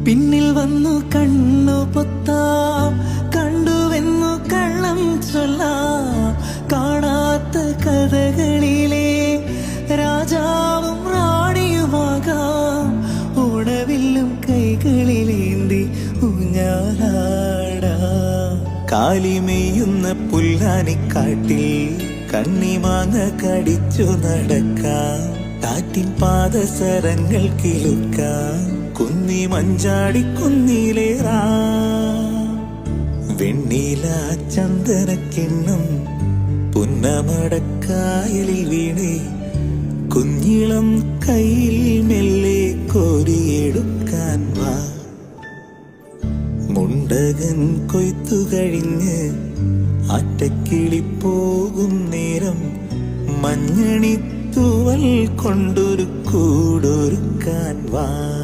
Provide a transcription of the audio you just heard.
പിന്നിൽ വന്നു കണ്ണു പൊത്താം, കണ്ടുവെന്നു കള്ളം ചൊല്ലാം. കാണാത്ത കഥകളിലെ രാജാവും റാണിയുമാകാം. ഉണവില്ലും കൈകളിലേന്തി ഊഞ്ഞാലാടാം. കാലിമെയ്യുന്ന പുല്ലാനിക്കാട്ടിൽ കണ്ണിമാങ്ങ കടിച്ചു നടക്കാം. കാറ്റിൻ പാദസരങ്ങൾ കിളുക്കാം. കുന്നി മഞ്ചാടി കുന്നിലേറാം. വെണ്ണീല ചന്ദനക്കിണ്ണം പുന്നമടക്കായലിൽ വീണേ കുഞ്ഞിളം കയ്യിൽ മെല്ലെ കോരിയെടുക്കാൻ വാ. മുണ്ടകൻ കൊയ്ത്തു കഴിഞ്ഞ് ആറ്റക്കിളി പോകും നേരം മഞ്ഞണിത്തൂവൽ കൊണ്ടൊരു കൂടൊരുക്കാൻ വാ.